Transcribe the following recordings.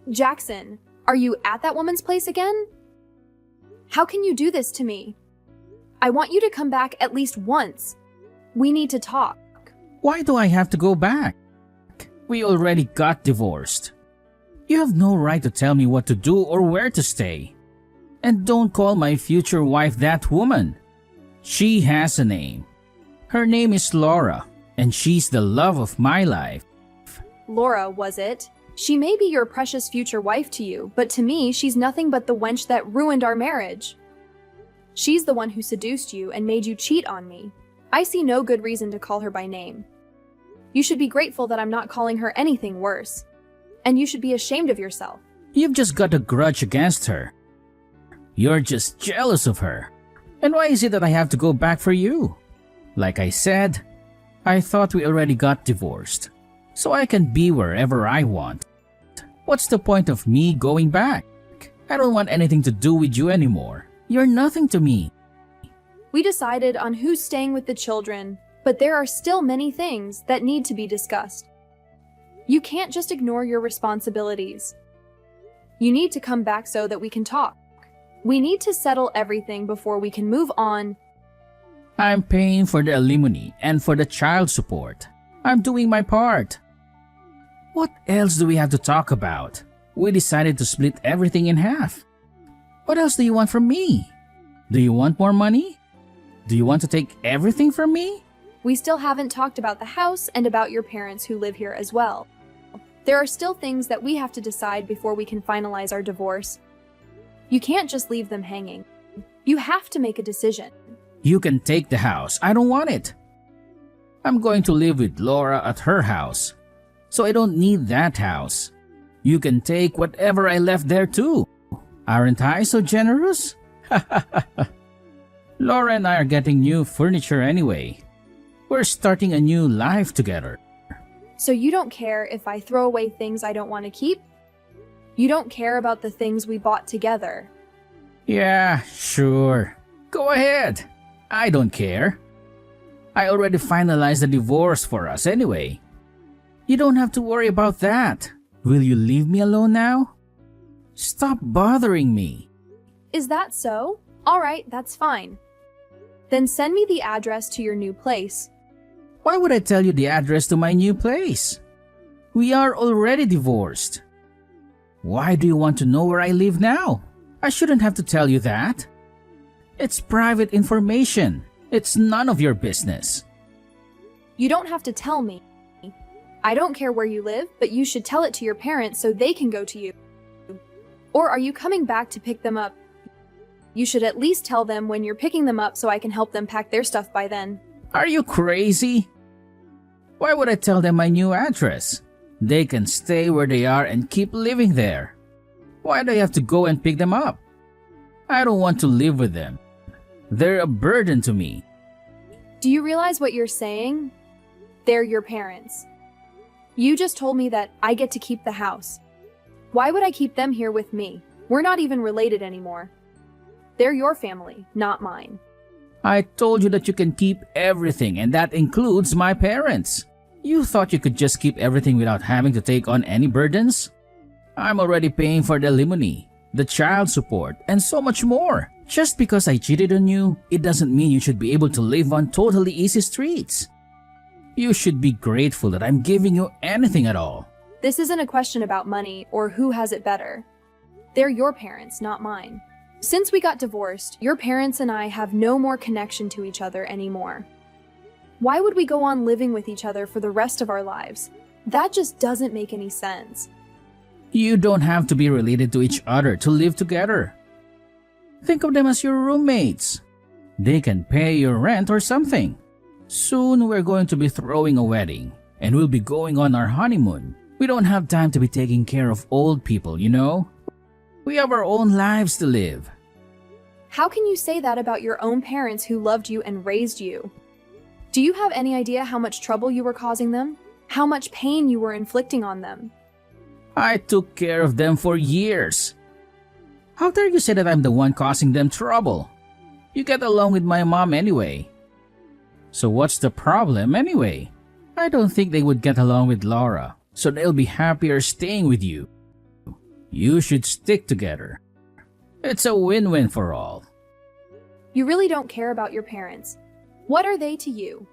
Jackson, are you at that woman's place again? How can you do this to me? I want you to come back at least once. We need to talk. Why do I have to go back? We already got divorced. You have no right to tell me what to do or where to stay. And don't call my future wife that woman. She has a name. Her name is Laura, and she's the love of my life. Laura, was it? She may be your precious future wife to you, but to me, she's nothing but the wench that ruined our marriage. She's the one who seduced you and made you cheat on me. I see no good reason to call her by name. You should be grateful that I'm not calling her anything worse. And you should be ashamed of yourself. You've just got a grudge against her. You're just jealous of her. And why is it that I have to go back for you? Like I said, I thought we already got divorced, so I can be wherever I want. What's the point of me going back? I don't want anything to do with you anymore. You're nothing to me. We decided on who's staying with the children, but there are still many things that need to be discussed. You can't just ignore your responsibilities. You need to come back so that we can talk. We need to settle everything before we can move on. I'm paying for the alimony and for the child support. I'm doing my part. What else do we have to talk about? We decided to split everything in half. What else do you want from me? Do you want more money? Do you want to take everything from me? We still haven't talked about the house and about your parents who live here as well. There are still things that we have to decide before we can finalize our divorce. You can't just leave them hanging. You have to make a decision. You can take the house. I don't want it. I'm going to live with Laura at her house, so I don't need that house. You can take whatever I left there too. Aren't I so generous? Laura and I are getting new furniture anyway. We're starting a new life together. So you don't care if I throw away things I don't want to keep? You don't care about the things we bought together? Yeah, sure. Go ahead. I don't care. I already finalized the divorce for us anyway. You don't have to worry about that. Will you leave me alone now? Stop bothering me. Is that so? All right, that's fine. Then send me the address to your new place. Why would I tell you the address to my new place? We are already divorced. Why do you want to know where I live now? I shouldn't have to tell you that. It's private information. It's none of your business. You don't have to tell me. I don't care where you live, but you should tell it to your parents so they can go to you. Or are you coming back to pick them up? You should at least tell them when you're picking them up so I can help them pack their stuff by then. Are you crazy? Why would I tell them my new address? They can stay where they are and keep living there. Why do I have to go and pick them up? I don't want to live with them. They're a burden to me. Do you realize what you're saying? They're your parents. You just told me that I get to keep the house. Why would I keep them here with me? We're not even related anymore. They're your family, not mine. I told you that you can keep everything, and that includes my parents. You thought you could just keep everything without having to take on any burdens? I'm already paying for the alimony, the child support, and so much more. Just because I cheated on you, it doesn't mean you should be able to live on totally easy streets. You should be grateful that I'm giving you anything at all. This isn't a question about money or who has it better. They're your parents, not mine. Since we got divorced, your parents and I have no more connection to each other anymore. Why would we go on living with each other for the rest of our lives? That just doesn't make any sense. You don't have to be related to each other to live together. Think of them as your roommates. They can pay your rent or something. Soon we're going to be throwing a wedding, and we'll be going on our honeymoon. We don't have time to be taking care of old people, you know? We have our own lives to live. How can you say that about your own parents who loved you and raised you? Do you have any idea how much trouble you were causing them? How much pain you were inflicting on them? I took care of them for years. How dare you say that I'm the one causing them trouble? You get along with my mom anyway. So what's the problem anyway? I don't think they would get along with Laura, so they'll be happier staying with you. You should stick together. It's a win-win for all. You really don't care about your parents. What are they to you?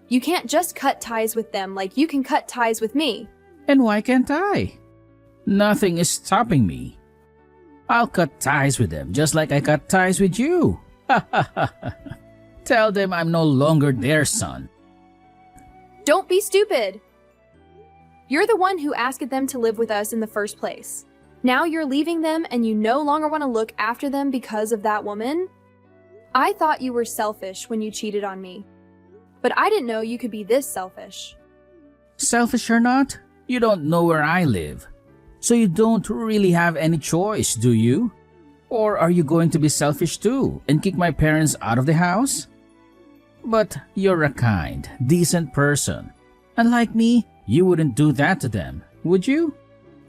You can't just cut ties with them like you can cut ties with me. And why can't I? Nothing is stopping me. I'll cut ties with them just like I cut ties with you. Tell them I'm no longer their son. Don't be stupid. You're the one who asked them to live with us in the first place. Now you're leaving them and you no longer want to look after them because of that woman? I thought you were selfish when you cheated on me. But I didn't know you could be this selfish. Selfish or not, you don't know where I live. So you don't really have any choice, do you? Or are you going to be selfish too and kick my parents out of the house? But you're a kind, decent person. Unlike me, you wouldn't do that to them, would you?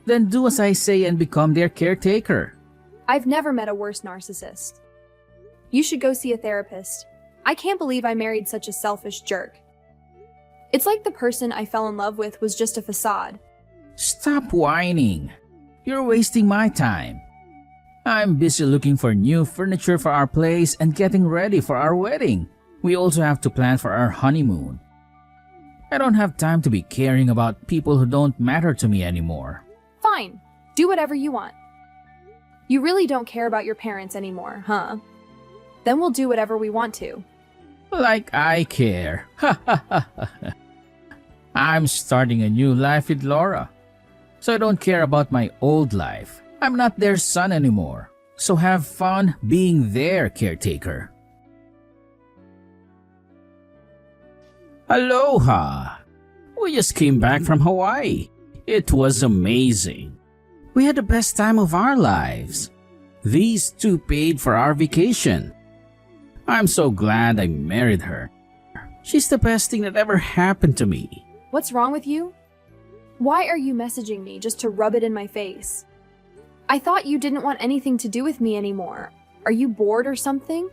Then do as I say and become their caretaker. I've never met a worse narcissist. You should go see a therapist. I can't believe I married such a selfish jerk. It's like the person I fell in love with was just a facade. Stop whining. You're wasting my time. I'm busy looking for new furniture for our place and getting ready for our wedding. We also have to plan for our honeymoon. I don't have time to be caring about people who don't matter to me anymore. Fine, do whatever you want. You really don't care about your parents anymore, huh? Then we'll do whatever we want to. Like I care. I'm starting a new life with Laura. So I don't care about my old life. I'm not their son anymore. So have fun being their caretaker. Aloha! We just came back from Hawaii. It was amazing. We had the best time of our lives. These two paid for our vacation. I'm so glad I married her. She's the best thing that ever happened to me. What's wrong with you? Why are you messaging me just to rub it in my face? I thought you didn't want anything to do with me anymore. Are you bored or something?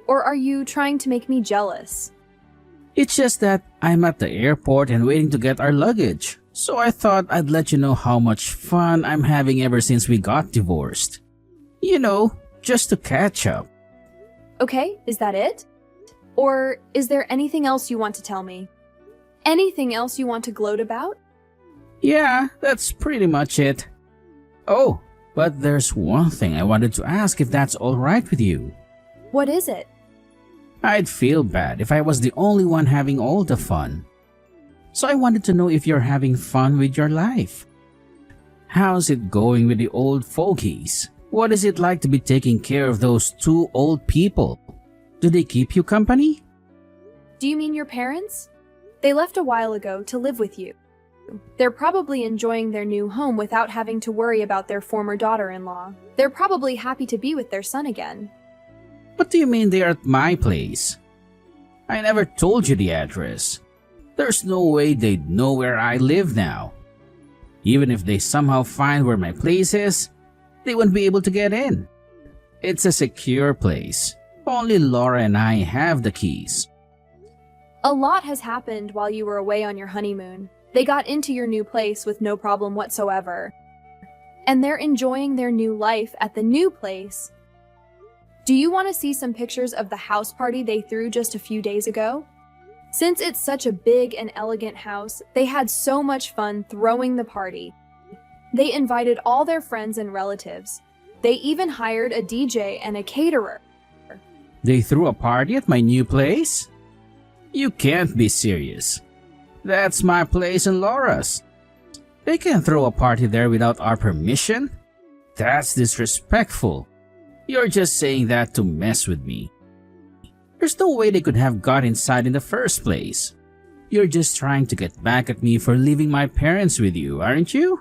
Or are you trying to make me jealous? It's just that I'm at the airport and waiting to get our luggage. So I thought I'd let you know how much fun I'm having ever since we got divorced. You know, just to catch up. Okay, is that it? Or is there anything else you want to tell me? Anything else you want to gloat about? Yeah, that's pretty much it. Oh, but there's one thing I wanted to ask if that's alright with you. What is it? I'd feel bad if I was the only one having all the fun. So I wanted to know if you're having fun with your life. How's it going with the old fogies? What is it like to be taking care of those two old people? Do they keep you company? Do you mean your parents? They left a while ago to live with you. They're probably enjoying their new home without having to worry about their former daughter-in-law. They're probably happy to be with their son again. What do you mean they're at my place? I never told you the address. There's no way they'd know where I live now. Even if they somehow find where my place is, they wouldn't be able to get in. It's a secure place. Only Laura and I have the keys. A lot has happened while you were away on your honeymoon. They got into your new place with no problem whatsoever. And they're enjoying their new life at the new place. Do you want to see some pictures of the house party they threw just a few days ago? Since it's such a big and elegant house, they had so much fun throwing the party. They invited all their friends and relatives. They even hired a DJ and a caterer. They threw a party at my new place? You can't be serious. That's my place and Laura's. They can't throw a party there without our permission? That's disrespectful. You're just saying that to mess with me. There's no way they could have got inside in the first place. You're just trying to get back at me for leaving my parents with you, aren't you?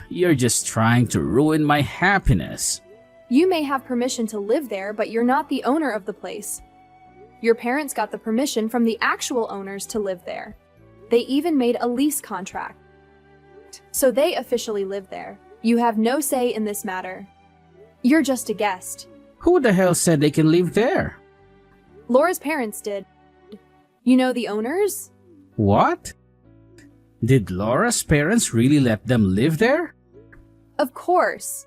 You're just trying to ruin my happiness. You may have permission to live there, but you're not the owner of the place. Your parents got the permission from the actual owners to live there. They even made a lease contract. So they officially live there. You have no say in this matter. You're just a guest. Who the hell said they can live there? Laura's parents did. You know the owners? What? Did Laura's parents really let them live there? Of course.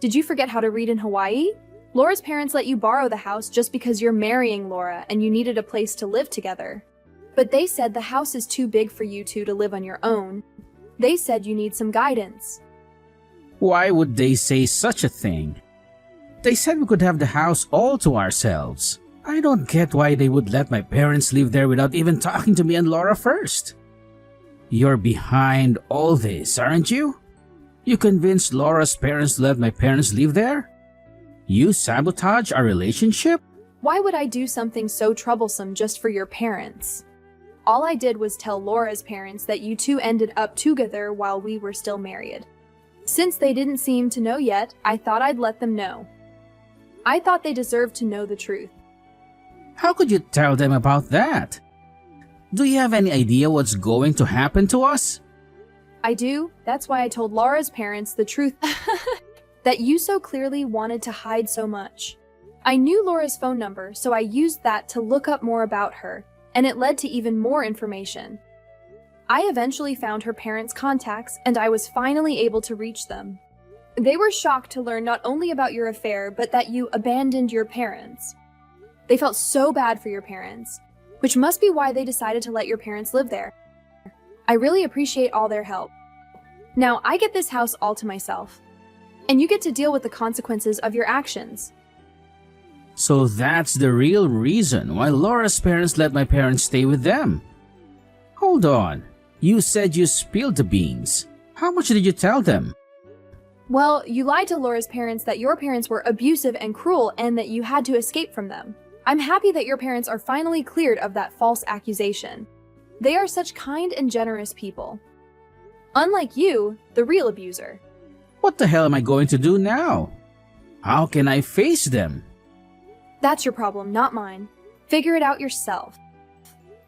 Did you forget how to read in Hawaii? Laura's parents let you borrow the house just because you're marrying Laura and you needed a place to live together. But they said the house is too big for you two to live on your own. They said you need some guidance. Why would they say such a thing? They said we could have the house all to ourselves. I don't get why they would let my parents live there without even talking to me and Laura first. You're behind all this, aren't you? You convinced Laura's parents to let my parents live there? You sabotage our relationship? Why would I do something so troublesome just for your parents? All I did was tell Laura's parents that you two ended up together while we were still married. Since they didn't seem to know yet, I thought I'd let them know. I thought they deserved to know the truth. How could you tell them about that? Do you have any idea what's going to happen to us? I do. That's why I told Laura's parents the truth that you so clearly wanted to hide so much. I knew Laura's phone number, so I used that to look up more about her, and it led to even more information. I eventually found her parents' contacts, and I was finally able to reach them. They were shocked to learn not only about your affair, but that you abandoned your parents. They felt so bad for your parents, which must be why they decided to let your parents live there. I really appreciate all their help. Now I get this house all to myself, and you get to deal with the consequences of your actions. So that's the real reason why Laura's parents let my parents stay with them. Hold on, you said you spilled the beans. How much did you tell them? Well, you lied to Laura's parents that your parents were abusive and cruel and that you had to escape from them. I'm happy that your parents are finally cleared of that false accusation. They are such kind and generous people. Unlike you, the real abuser. What the hell am I going to do now? How can I face them? That's your problem, not mine. Figure it out yourself.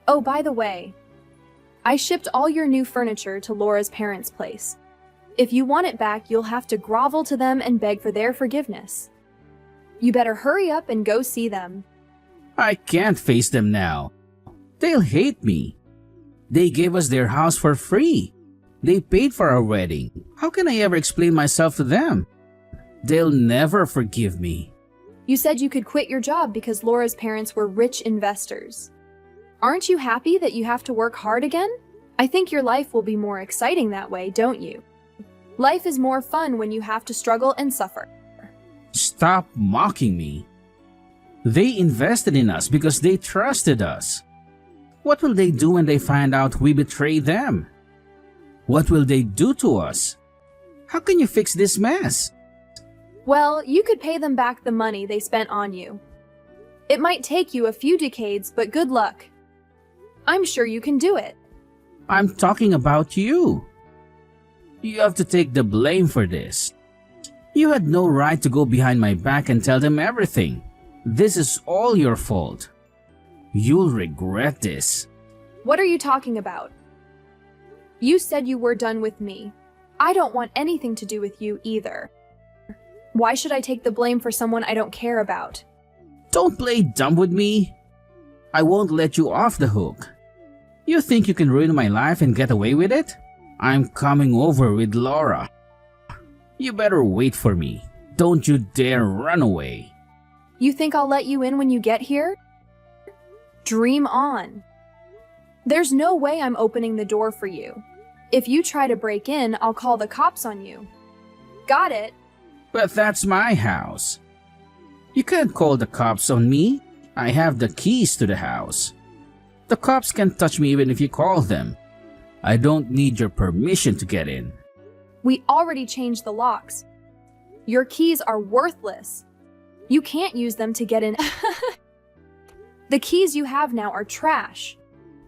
Oh, by the way, I shipped all your new furniture to Laura's parents' place. If you want it back, you'll have to grovel to them and beg for their forgiveness. You better hurry up and go see them. I can't face them now. They'll hate me. They gave us their house for free. They paid for our wedding. How can I ever explain myself to them? They'll never forgive me. You said you could quit your job because Laura's parents were rich investors. Aren't you happy that you have to work hard again? I think your life will be more exciting that way, don't you? Life is more fun when you have to struggle and suffer. Stop mocking me. They invested in us because they trusted us. What will they do when they find out we betrayed them? What will they do to us? How can you fix this mess? Well, you could pay them back the money they spent on you. It might take you a few decades, but good luck. I'm sure you can do it. I'm talking about you. You have to take the blame for this. You had no right to go behind my back and tell them everything. This is all your fault. You'll regret this. What are you talking about? You said you were done with me. I don't want anything to do with you either. Why should I take the blame for someone I don't care about? Don't play dumb with me. I won't let you off the hook. You think you can ruin my life and get away with it? I'm coming over with Laura. You better wait for me. Don't you dare run away. You think I'll let you in when you get here? Dream on. There's no way I'm opening the door for you. If you try to break in, I'll call the cops on you. Got it? But that's my house. You can't call the cops on me. I have the keys to the house. The cops can't touch me even if you call them. I don't need your permission to get in. We already changed the locks. Your keys are worthless. You can't use them to get in. The keys you have now are trash.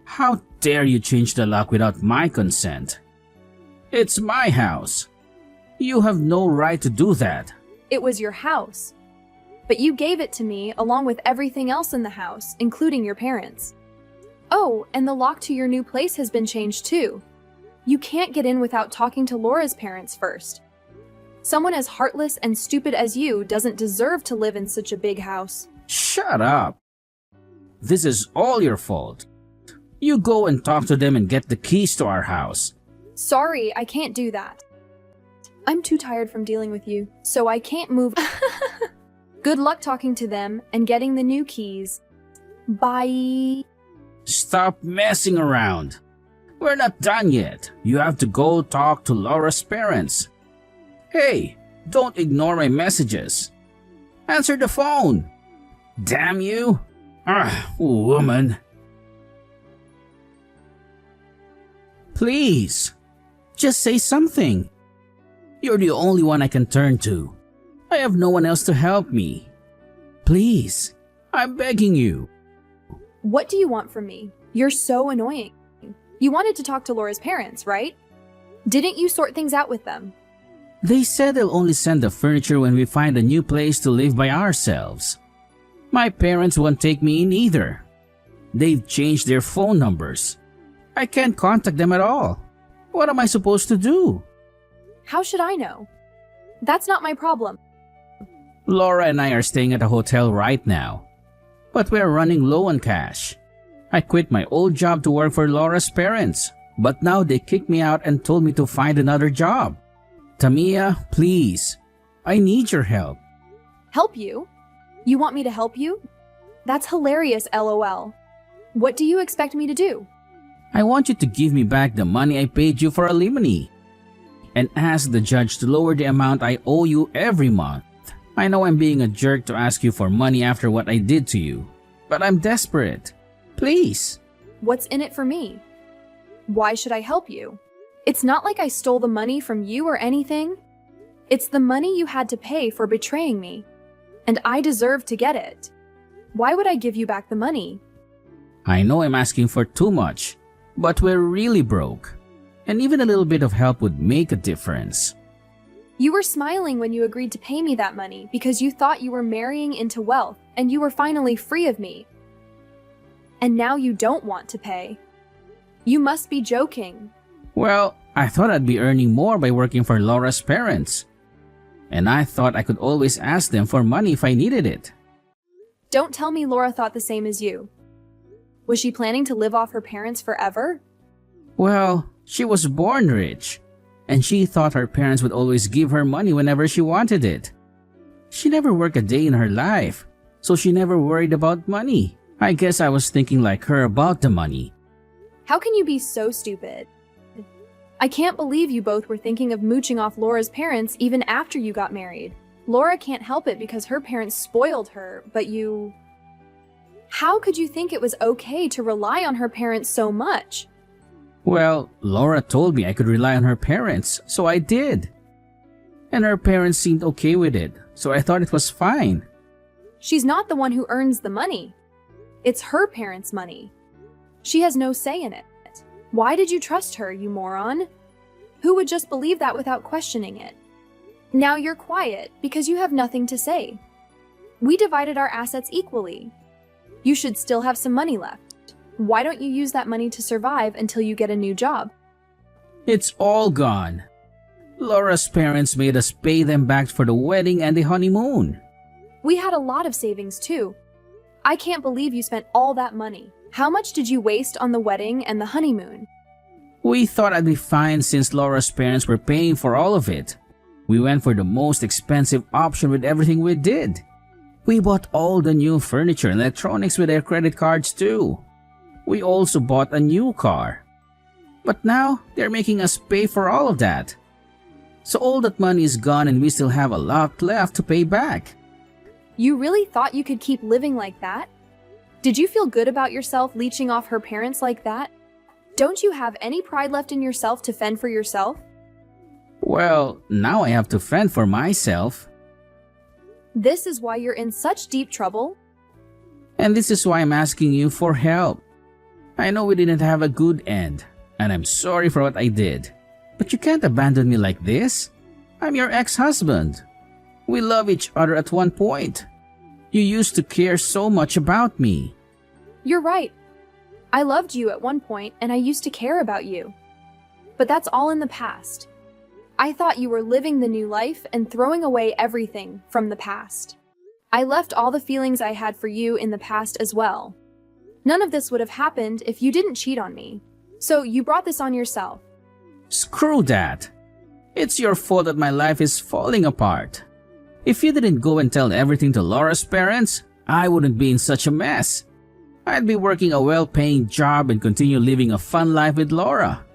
How dare you change the lock without my consent? It's my house. You have no right to do that. It was your house. But you gave it to me along with everything else in the house, including your parents. Oh, and the lock to your new place has been changed too. You can't get in without talking to Laura's parents first. Someone as heartless and stupid as you doesn't deserve to live in such a big house. Shut up. This is all your fault. You go and talk to them and get the keys to our house. Sorry, I can't do that. I'm too tired from dealing with you, so I can't move. Good luck talking to them and getting the new keys. Bye. Stop messing around. We're not done yet. You have to go talk to Laura's parents. Hey, don't ignore my messages. Answer the phone. Damn you. Woman. Please, just say something. You're the only one I can turn to. I have no one else to help me. Please, I'm begging you. What do you want from me? You're so annoying. You wanted to talk to Laura's parents, right? Didn't you sort things out with them? They said they'll only send the furniture when we find a new place to live by ourselves. My parents won't take me in either. They've changed their phone numbers. I can't contact them at all. What am I supposed to do? How should I know? That's not my problem. Laura and I are staying at a hotel right now, but we're running low on cash. I quit my old job to work for Laura's parents, but now they kicked me out and told me to find another job. Tamia, please. I need your help. Help you? You want me to help you? That's hilarious, LOL. What do you expect me to do? I want you to give me back the money I paid you for alimony and ask the judge to lower the amount I owe you every month. I know I'm being a jerk to ask you for money after what I did to you, but I'm desperate. Please. What's in it for me? Why should I help you? It's not like I stole the money from you or anything. It's the money you had to pay for betraying me, and I deserve to get it. Why would I give you back the money? I know I'm asking for too much, but we're really broke, and even a little bit of help would make a difference. You were smiling when you agreed to pay me that money because you thought you were marrying into wealth and you were finally free of me. And now you don't want to pay. You must be joking. Well, I thought I'd be earning more by working for Laura's parents. And I thought I could always ask them for money if I needed it. Don't tell me Laura thought the same as you. Was she planning to live off her parents forever? Well, she was born rich, and she thought her parents would always give her money whenever she wanted it. She never worked a day in her life, so she never worried about money. I guess I was thinking like her about the money. How can you be so stupid? I can't believe you both were thinking of mooching off Laura's parents even after you got married. Laura can't help it because her parents spoiled her, but you... How could you think it was okay to rely on her parents so much? Well, Laura told me I could rely on her parents, so I did. And her parents seemed okay with it, so I thought it was fine. She's not the one who earns the money. It's her parents' money. She has no say in it. Why did you trust her, you moron? Who would just believe that without questioning it? Now you're quiet because you have nothing to say. We divided our assets equally. You should still have some money left. Why don't you use that money to survive until you get a new job? It's all gone. Laura's parents made us pay them back for the wedding and the honeymoon. We had a lot of savings too. I can't believe you spent all that money. How much did you waste on the wedding and the honeymoon? We thought I'd be fine since Laura's parents were paying for all of it. We went for the most expensive option with everything we did. We bought all the new furniture and electronics with their credit cards too. We also bought a new car. But now, they're making us pay for all of that. So all that money is gone and we still have a lot left to pay back. You really thought you could keep living like that? Did you feel good about yourself leeching off her parents like that? Don't you have any pride left in yourself to fend for yourself? Well, now I have to fend for myself. This is why you're in such deep trouble? And this is why I'm asking you for help. I know we didn't have a good end, and I'm sorry for what I did. But you can't abandon me like this. I'm your ex-husband. We love each other at one point. You used to care so much about me. You're right. I loved you at one point and I used to care about you. But that's all in the past. I thought you were living the new life and throwing away everything from the past. I left all the feelings I had for you in the past as well. None of this would have happened if you didn't cheat on me. So you brought this on yourself. Screw that. It's your fault that my life is falling apart. If you didn't go and tell everything to Laura's parents, I wouldn't be in such a mess. I'd be working a well-paying job and continue living a fun life with Laura.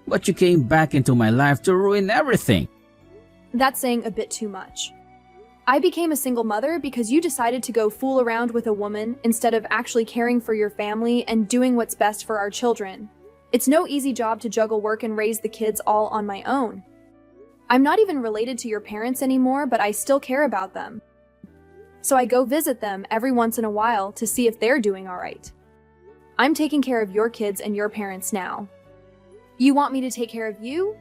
But you came back into my life to ruin everything. That's saying a bit too much. I became a single mother because you decided to go fool around with a woman instead of actually caring for your family and doing what's best for our children. It's no easy job to juggle work and raise the kids all on my own. I'm not even related to your parents anymore, but I still care about them. So I go visit them every once in a while to see if they're doing all right. I'm taking care of your kids and your parents now. You want me to take care of you?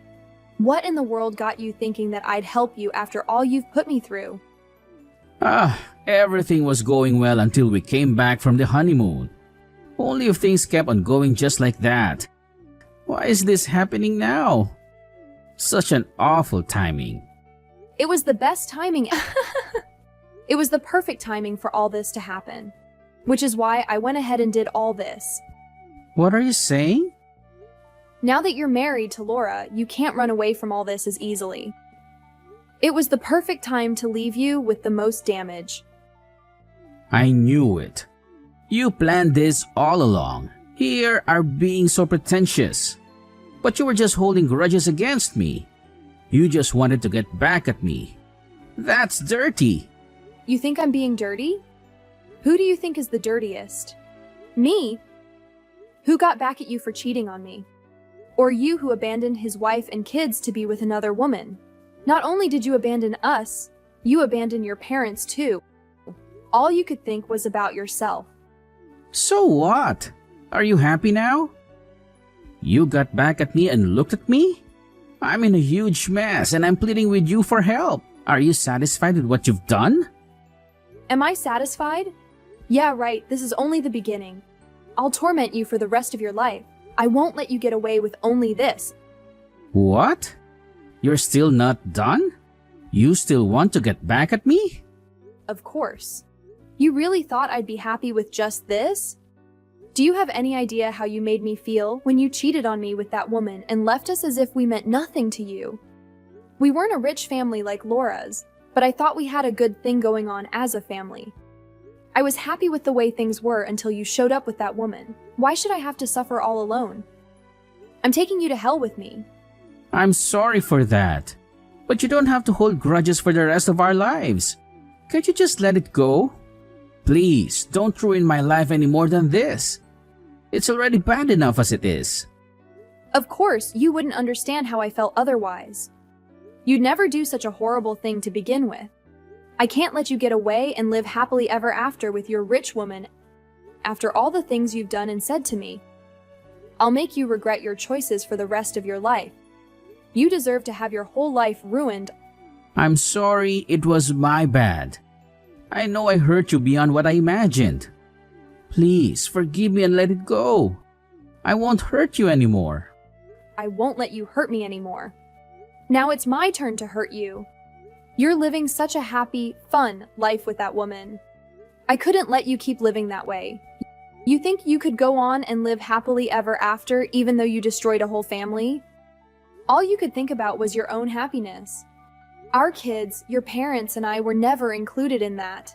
What in the world got you thinking that I'd help you after all you've put me through? Everything was going well until we came back from the honeymoon. Only if things kept on going just like that. Why is this happening now? Such an awful timing. It was the best timing. It was the perfect timing for all this to happen, which is why I went ahead and did all this. What are you saying? Now that you're married to Laura, you can't run away from all this as easily. It was the perfect time to leave you with the most damage. I knew it. You planned this all along. Here are being so pretentious. But you were just holding grudges against me. You just wanted to get back at me. That's dirty. You think I'm being dirty? Who do you think is the dirtiest? Me? Who got back at you for cheating on me? Or you who abandoned his wife and kids to be with another woman? Not only did you abandon us, you abandoned your parents too. All you could think was about yourself. So what? Are you happy now? You got back at me and looked at me? I'm in a huge mess and I'm pleading with you for help. Are you satisfied with what you've done? Am I satisfied? Yeah, right, this is only the beginning. I'll torment you for the rest of your life. I won't let you get away with only this. What? You're still not done? You still want to get back at me? Of course. You really thought I'd be happy with just this? Do you have any idea how you made me feel when you cheated on me with that woman and left us as if we meant nothing to you? We weren't a rich family like Laura's, but I thought we had a good thing going on as a family. I was happy with the way things were until you showed up with that woman. Why should I have to suffer all alone? I'm taking you to hell with me. I'm sorry for that. But you don't have to hold grudges for the rest of our lives. Can't you just let it go? Please, don't ruin my life any more than this. It's already bad enough as it is. Of course, you wouldn't understand how I felt otherwise. You'd never do such a horrible thing to begin with. I can't let you get away and live happily ever after with your rich woman after all the things you've done and said to me. I'll make you regret your choices for the rest of your life. You deserve to have your whole life ruined. I'm sorry, it was my bad. I know I hurt you beyond what I imagined. Please, forgive me and let it go. I won't hurt you anymore. I won't let you hurt me anymore. Now it's my turn to hurt you. You're living such a happy, fun life with that woman. I couldn't let you keep living that way. You think you could go on and live happily ever after even though you destroyed a whole family? All you could think about was your own happiness. Our kids, your parents, and I were never included in that.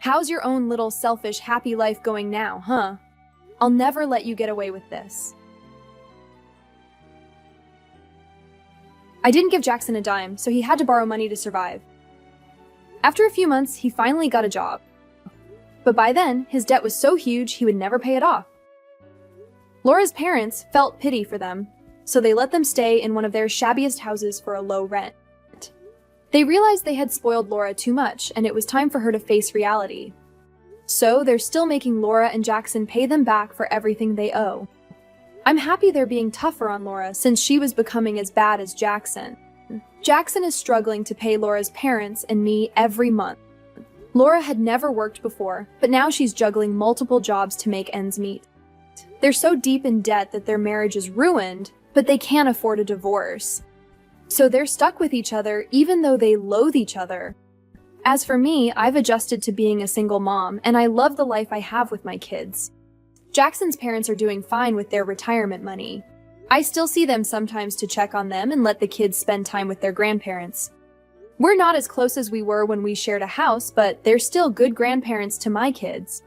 How's your own little selfish, happy life going now, huh? I'll never let you get away with this. I didn't give Jackson a dime, so he had to borrow money to survive. After a few months, he finally got a job. But by then, his debt was so huge he would never pay it off. Laura's parents felt pity for them, so they let them stay in one of their shabbiest houses for a low rent. They realized they had spoiled Laura too much, and it was time for her to face reality. So they're still making Laura and Jackson pay them back for everything they owe. I'm happy they're being tougher on Laura since she was becoming as bad as Jackson. Jackson is struggling to pay Laura's parents and me every month. Laura had never worked before, but now she's juggling multiple jobs to make ends meet. They're so deep in debt that their marriage is ruined, but they can't afford a divorce. So they're stuck with each other even though they loathe each other. As for me, I've adjusted to being a single mom, and I love the life I have with my kids. Jackson's parents are doing fine with their retirement money. I still see them sometimes to check on them and let the kids spend time with their grandparents. We're not as close as we were when we shared a house, but they're still good grandparents to my kids.